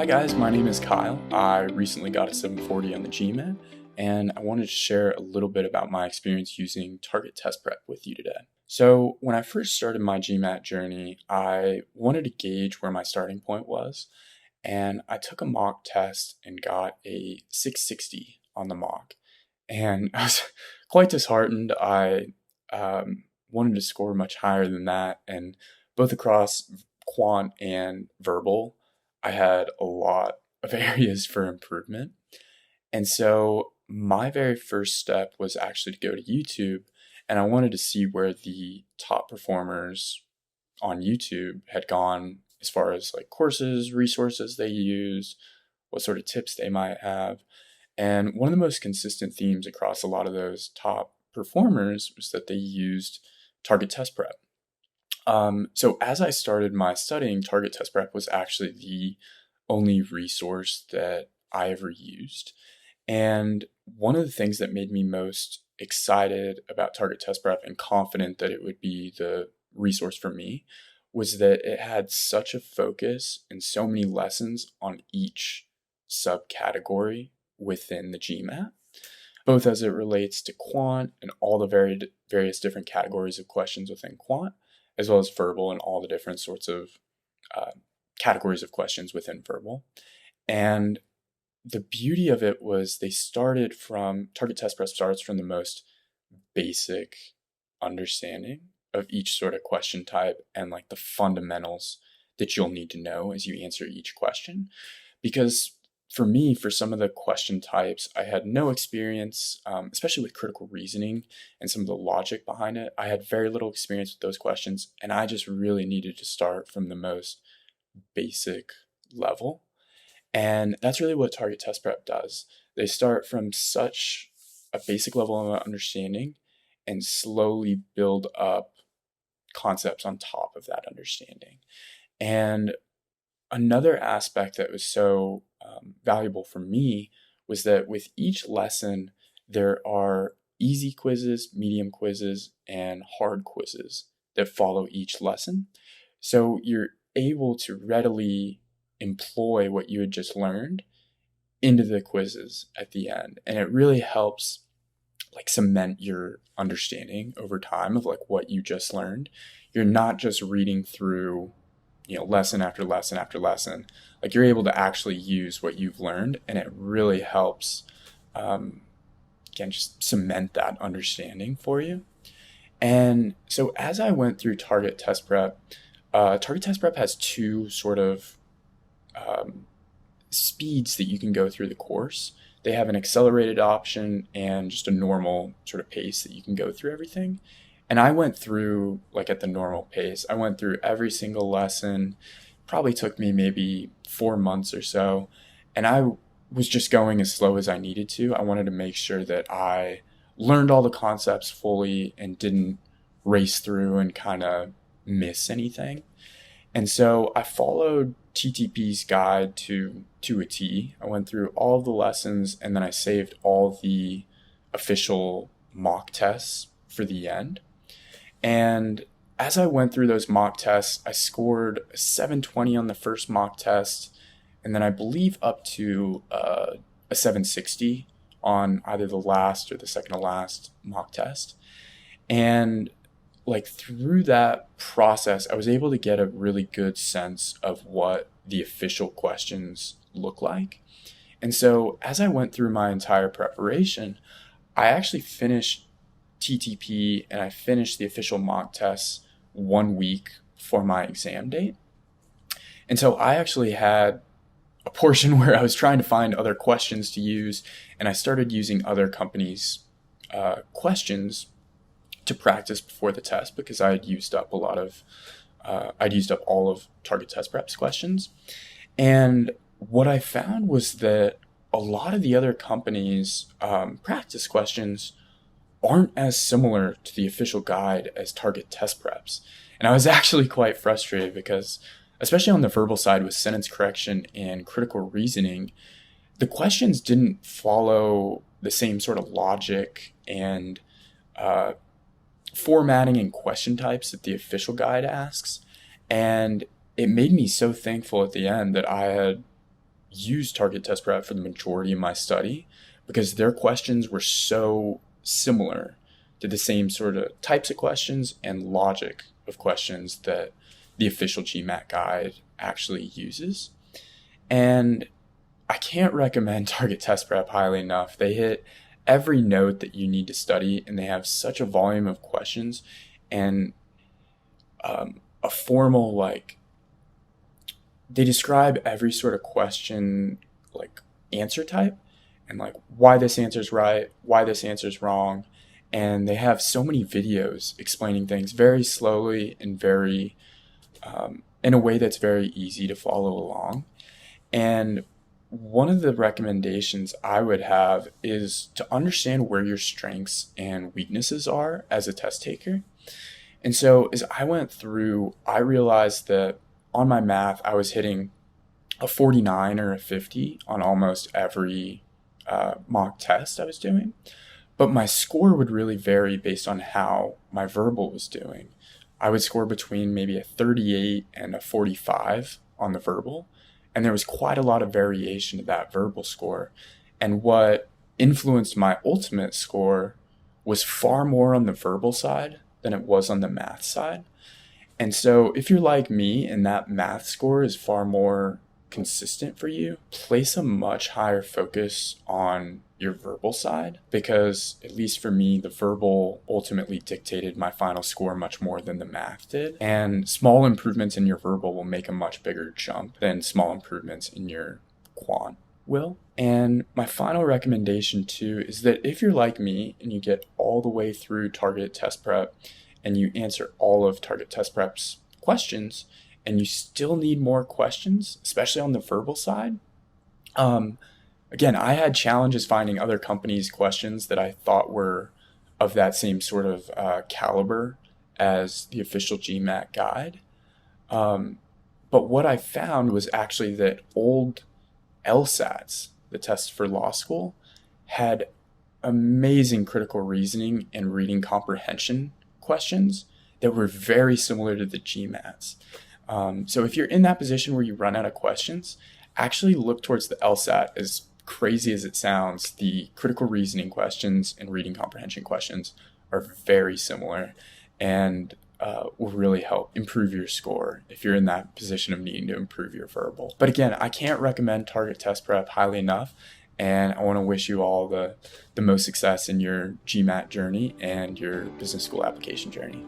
guys, my name is Kyle. I recently got a 740 on the GMAT, and I wanted to share a little bit about my experience using target test prep with you today. So when I first started my GMAT journey, I wanted to gauge where my starting point was, and I took a mock test and got a 660 on the mock. And I was quite disheartened. I wanted to score much higher than that, and both across quant and verbal, I had a lot of areas for improvement. And so my very first step was actually to go to YouTube, and I wanted to see where the top performers on YouTube had gone as far as like courses, resources they use, what sort of tips they might have. And one of the most consistent themes across a lot of those top performers was that they used target test prep. So as I started my studying, target test prep was actually the only resource that I ever used. And one of the things that made me most excited about target test prep and confident that it would be the resource for me was that it had such a focus and so many lessons on each subcategory within the GMAT, both as it relates to quant and all the various different categories of questions within quant, as well as verbal and all the different sorts of categories of questions within verbal. And the beauty of it was target test prep starts from the most basic understanding of each sort of question type and like the fundamentals that you'll need to know as you answer each question. Because for me, for some of the question types, I had no experience, especially with critical reasoning and some of the logic behind it. I had very little experience with those questions, and I just really needed to start from the most basic level. And that's really what target test prep does. They start from such a basic level of understanding and slowly build up concepts on top of that understanding. And another aspect that was so valuable for me was that with each lesson, there are easy quizzes, medium quizzes, and hard quizzes that follow each lesson. So you're able to readily employ what you had just learned into the quizzes at the end. And it really helps like cement your understanding over time of like what you just learned. You're not just reading through lesson after lesson after lesson. Like you're able to actually use what you've learned, and it really helps, again, just cement that understanding for you. And so as I went through target test prep has two sort of speeds that you can go through the course. They have an accelerated option and just a normal sort of pace that you can go through everything. And I went through like at the normal pace. I went through every single lesson. Probably took me maybe 4 months or so. And I was just going as slow as I needed to. I wanted to make sure that I learned all the concepts fully and didn't race through and kind of miss anything. And so I followed TTP's guide to a T. I went through all the lessons, and then I saved all the official mock tests for the end. And as I went through those mock tests, I scored a 720 on the first mock test, and then I believe up to a 760 on either the last or the second to last mock test. And like through that process, I was able to get a really good sense of what the official questions look like. And so as I went through my entire preparation, I actually finished TTP and I finished the official mock tests 1 week before my exam date. And so I actually had a portion where I was trying to find other questions to use, and I started using other companies' questions to practice before the test because I had used up all of target test prep's questions. And what I found was that a lot of the other companies' practice questions aren't as similar to the official guide as target test preps. And I was actually quite frustrated because, especially on the verbal side with sentence correction and critical reasoning, the questions didn't follow the same sort of logic and formatting and question types that the official guide asks. And it made me so thankful at the end that I had used target test prep for the majority of my study because their questions were so similar to the same sort of types of questions and logic of questions that the official GMAT guide actually uses. And I can't recommend target test prep highly enough. They hit every note that you need to study, and they have such a volume of questions and a formal, like, they describe every sort of question, like, answer type, and like why this answer is right, why this answer is wrong. And they have so many videos explaining things very slowly and very, in a way that's very easy to follow along. And one of the recommendations I would have is to understand where your strengths and weaknesses are as a test taker. And so as I went through, I realized that on my math, I was hitting a 49 or a 50 on almost every mock test I was doing. But my score would really vary based on how my verbal was doing. I would score between maybe a 38 and a 45 on the verbal. And there was quite a lot of variation to that verbal score. And what influenced my ultimate score was far more on the verbal side than it was on the math side. And so if you're like me and that math score is far more consistent for you, place a much higher focus on your verbal side, because at least for me, the verbal ultimately dictated my final score much more than the math did. And small improvements in your verbal will make a much bigger jump than small improvements in your quant will. And my final recommendation too is that if you're like me and you get all the way through target test prep and you answer all of target test prep's questions and you still need more questions, especially on the verbal side, again, I had challenges finding other companies' questions that I thought were of that same sort of caliber as the official GMAT guide. But what I found was actually that old LSATs, the test for law school, had amazing critical reasoning and reading comprehension questions that were very similar to the GMATs. So if you're in that position where you run out of questions, actually look towards the LSAT. As crazy as it sounds, the critical reasoning questions and reading comprehension questions are very similar and will really help improve your score if you're in that position of needing to improve your verbal. But again, I can't recommend target test prep highly enough, and I want to wish you all the most success in your GMAT journey and your business school application journey.